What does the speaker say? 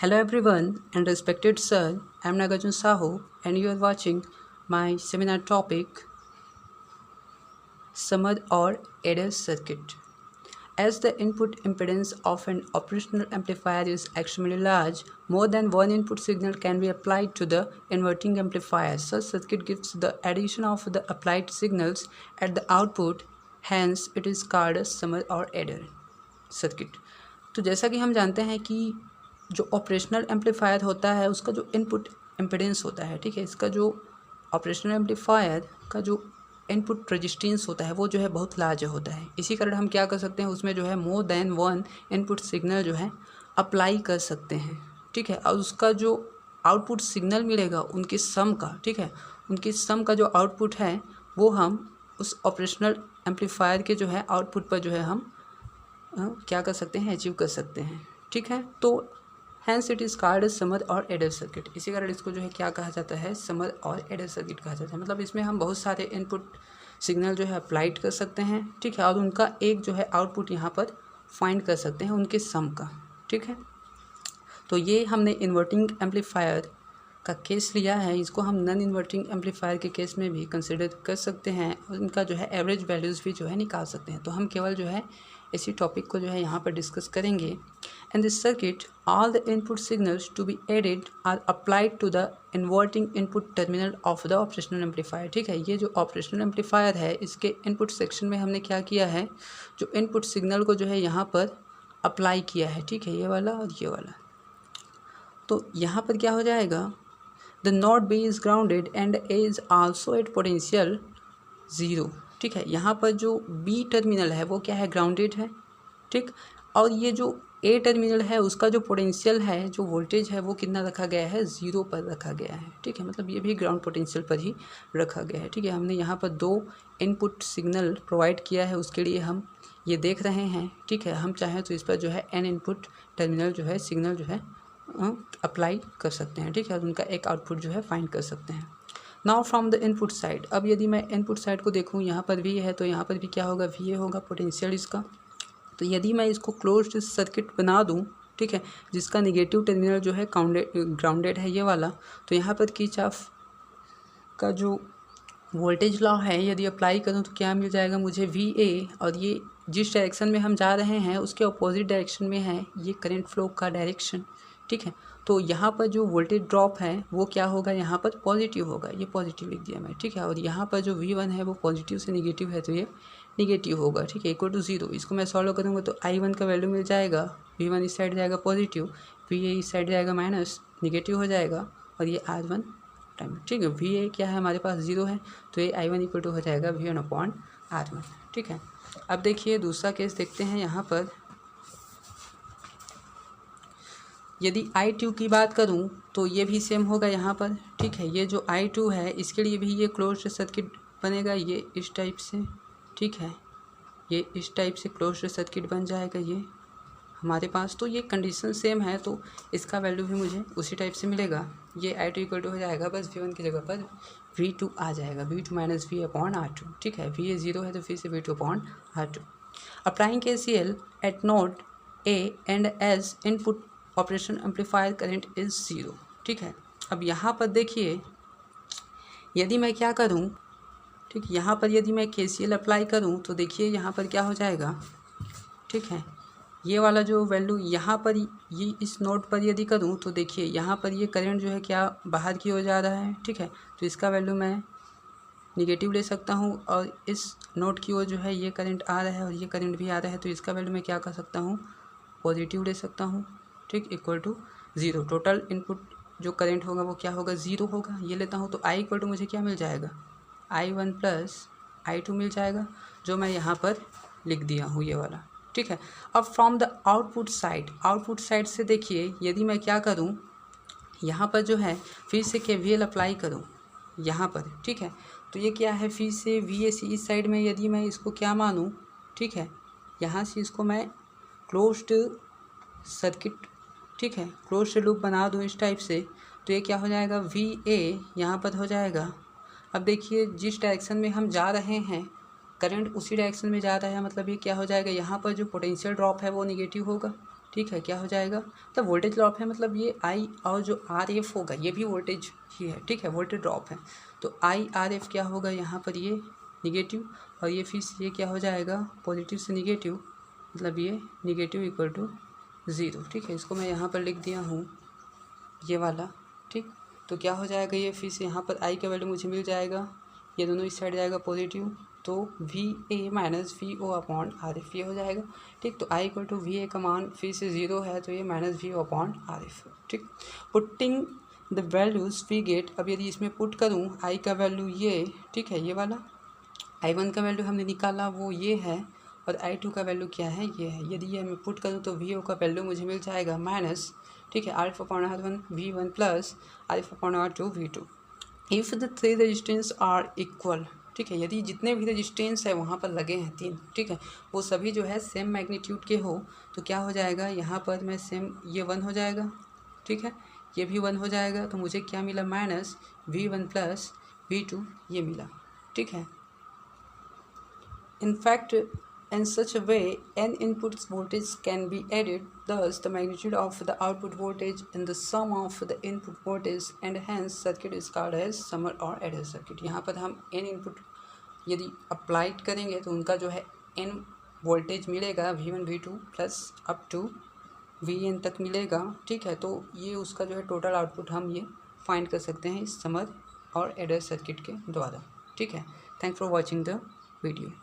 Hello everyone and respected sir, I am Nagarjun Sahu and you are watching my seminar topic Samad or Adder circuit. As the input impedance of an operational amplifier is extremely large, more than one input signal can be applied to the inverting amplifier. Such circuit gives the addition of the applied signals at the output, hence it is called a Samad or Adder circuit. तो जैसा कि हम जानते हैं कि जो operational amplifier होता है उसका जो इनपुट इम्पीडेंस होता है, ठीक है, इसका जो ऑपरेशनल एम्पलीफायर का जो इनपुट रेजिस्टेंस होता है वो जो है बहुत लार्ज होता है। इसी कारण हम क्या कर सकते हैं, उसमें जो है more than one input signal जो है अप्लाई कर सकते हैं, ठीक है। और उसका जो आउटपुट सिग्नल मिलेगा उनकी सम का, ठीक है, उनकी सम का जो आउटपुट है वो हम उस ऑपरेशनल एम्पलीफायर के जो है आउटपुट पर जो है हम क्या कर सकते हैं, अचीव कर सकते हैं, ठीक है। तो hence it is called summer और एडर सर्किट। इसी कारण इसको जो है क्या कहा जाता है, समर और एडर सर्किट कहा जाता है। मतलब इसमें हम बहुत सारे इनपुट सिग्नल जो है अप्लाइड कर सकते हैं, ठीक है, और उनका एक जो है आउटपुट यहाँ पर फाइंड कर सकते हैं उनके सम का, ठीक है। तो ये हमने इन्वर्टिंग एम्पलीफायर का केस लिया है, इसको हम नॉन इन्वर्टिंग एम्पलीफायर के केस में भी कंसिडर कर सकते हैं और इनका जो है एवरेज वैल्यूज़ भी जो है निकाल सकते हैं। तो हम केवल जो है इसी टॉपिक को जो है यहाँ पर डिस्कस करेंगे। In this circuit all the input signals to be added are applied to the inverting input terminal of the operational amplifier, ठीक है। ये जो ऑपरेशनल एम्पलीफायर है इसके इनपुट सेक्शन में हमने क्या किया है, जो इनपुट सिग्नल को जो है यहाँ पर अप्लाई किया है, ठीक है, ये वाला और ये वाला। तो यहाँ पर क्या हो जाएगा, the node B is grounded and A is also at potential zero, ठीक है। यहाँ पर जो बी टर्मिनल है वो क्या है, ग्राउंडेड है, ठीक। और ये जो ए टर्मिनल है उसका जो पोटेंशियल है, जो वोल्टेज है वो कितना रखा गया है, ज़ीरो पर रखा गया है, ठीक है। मतलब ये भी ग्राउंड पोटेंशियल पर ही रखा गया है, ठीक है। हमने यहाँ पर दो इनपुट सिग्नल प्रोवाइड किया है, उसके लिए हम ये देख रहे हैं, ठीक है। हम चाहें तो इस पर जो है एन इनपुट टर्मिनल जो है सिग्नल जो है अप्लाई कर सकते हैं, ठीक है, और उनका एक आउटपुट जो है फाइंड कर सकते हैं। Now from the input side, अब यदि मैं इनपुट साइड को देखूँ, यहाँ पर वी है तो यहाँ पर भी क्या होगा, वी ए होगा पोटेंशियल इसका। तो यदि मैं इसको क्लोज्ड सर्किट बना दूँ, ठीक है, जिसका निगेटिव टर्मिनल जो है ग्राउंडेड है ये वाला, तो यहाँ पर किरचॉफ का जो वोल्टेज लॉ है यदि अप्लाई करूँ तो क्या मिल जाएगा मुझे, वी ए, और ये जिस डायरेक्शन में हम जा रहे हैं उसके अपोजिट डायरेक्शन में है ये करंट फ्लो का डायरेक्शन, ठीक है। तो यहाँ पर जो वोल्टेज ड्रॉप है वो क्या होगा, यहाँ पर पॉजिटिव होगा, ये पॉजिटिव लिख दिया मैं, ठीक है। और यहाँ पर जो V1 है वो पॉजिटिव से निगेटिव है तो ये निगेटिव होगा, ठीक है, इक्वल टू ज़ीरो। इसको मैं सॉल्व करूँगा तो I1 का वैल्यू मिल जाएगा, V1 इस साइड जाएगा पॉजिटिव, VA इस साइड जाएगा माइनस, निगेटिव हो जाएगा, और ये R1 टाइम, ठीक है। VA क्या है हमारे पास ज़ीरो है तो ये I1 इक्वल टू हो जाएगा V1/R1, ठीक है। अब देखिए दूसरा केस देखते हैं। यहाँ पर यदि I2 की बात करूं तो ये भी सेम होगा यहाँ पर, ठीक है। ये जो I2 है इसके लिए भी ये क्लोज्ड सर्किट बनेगा, ये इस टाइप से, ठीक है, ये इस टाइप से क्लोज्ड सर्किट बन जाएगा ये हमारे पास। तो ये कंडीशन सेम है तो इसका वैल्यू भी मुझे उसी टाइप से मिलेगा। ये I2 इक्वल टू हो जाएगा, बस V1 की जगह पर V2 आ जाएगा, V2 माइनस V/R2, ठीक है। VA ज़ीरो है तो फिर से V2/R2। Applying KCL at node A and as input operation amplifier current is zero, ठीक है। अब यहाँ पर देखिए यदि मैं क्या करूँ, ठीक, यहाँ पर यदि मैं KCL अप्लाई करूँ तो देखिए यहाँ पर क्या हो जाएगा, ठीक है। ये वाला जो वैल्यू यहाँ पर ये इस नोड पर यदि करूँ तो देखिए यहाँ पर ये करंट जो है क्या बाहर की ओर जा रहा है, ठीक है। तो इसका वैल्यू मैं निगेटिव ले सकता हूँ और इस नोड की ओर जो है ये करंट आ रहा है और ये करंट भी आ रहा है तो इसका वैल्यू मैं क्या कर सकता हूँ, पॉजिटिव ले सकता हूँ, ठीक, equal to zero. Total input जो करंट होगा वो क्या होगा, ज़ीरो होगा। ये लेता हूँ तो I इक्वल टू मुझे क्या मिल जाएगा, I1 प्लस I2 मिल जाएगा, जो मैं यहाँ पर लिख दिया हूँ ये वाला, ठीक है। अब फ्रॉम द आउटपुट साइड से देखिए यदि मैं क्या करूँ, यहाँ पर जो है फिर से KVL अप्लाई करूँ यहाँ पर, ठीक है। तो ये क्या है, फिर से VAC इस साइड में यदि मैं इसको क्या मानूँ, ठीक है, यहाँ से इसको मैं क्लोज्ड सर्किट, ठीक है, क्लोज्ड लूप बना दूँ इस टाइप से, तो ये क्या हो जाएगा, VA यहाँ पर हो जाएगा। अब देखिए जिस डायरेक्शन में हम जा रहे हैं करंट उसी डायरेक्शन में जा रहा है, मतलब ये क्या हो जाएगा, यहाँ पर जो पोटेंशियल ड्रॉप है वो निगेटिव होगा, ठीक है, क्या हो जाएगा, तो वोल्टेज ड्रॉप है, मतलब ये आई और जो आर एफ होगा ये भी वोल्टेज ही है, ठीक है, वोल्टेज ड्रॉप है। तो आई आर एफ क्या होगा यहाँ पर, ये निगेटिव, और ये फिर ये क्या हो जाएगा, पॉजिटिव से निगेटिव, मतलब ये निगेटिव इक्वल टू ज़ीरो, ठीक है। इसको मैं यहाँ पर लिख दिया हूँ ये वाला, ठीक। तो क्या हो जाएगा, ये फिर से यहाँ पर आई का वैल्यू मुझे मिल जाएगा, ये दोनों इस साइड जाएगा पॉजिटिव, तो v a minus v o upon r f ये हो जाएगा, ठीक। तो I equal to v a का मान फिर से ज़ीरो है, तो ये minus v o upon r f, ठीक। Putting the values we get, अब यदि इसमें पुट करूँ आई का वैल्यू ये, ठीक है, ये वाला आई वन का वैल्यू हमने निकाला वो ये है, और आई टू का वैल्यू क्या है, ये है। यदि ये मैं पुट करूँ तो वी ओ का वैल्यू मुझे मिल जाएगा माइनस, ठीक है, R F upon R one V one plus R F upon R two V two. If the three resistance are equal, ठीक है, यदि जितने भी रेजिस्टेंस है वहाँ पर लगे हैं तीन, ठीक है, वो सभी जो है सेम मैग्नीट्यूड के हो, तो क्या हो जाएगा, यहाँ पर मैं सेम ये वन हो जाएगा, ठीक है, ये भी वन हो जाएगा, तो मुझे क्या मिला, minus V one plus V two ये मिला, ठीक है। In fact, in such a way, n input voltage can be added. Thus, the magnitude of the output voltage in the sum of the input voltage, and hence circuit is called as summer or adder circuit. यहाँ पर हम n input यदि applied करेंगे तो उनका जो है n voltage मिलेगा V1 V2 plus up to Vn तक मिलेगा, ठीक है। तो ये उसका जो है टोटल आउटपुट हम ये फाइंड कर सकते हैं इस समर और एडर सर्किट के द्वारा, ठीक है। Thanks for watching the video.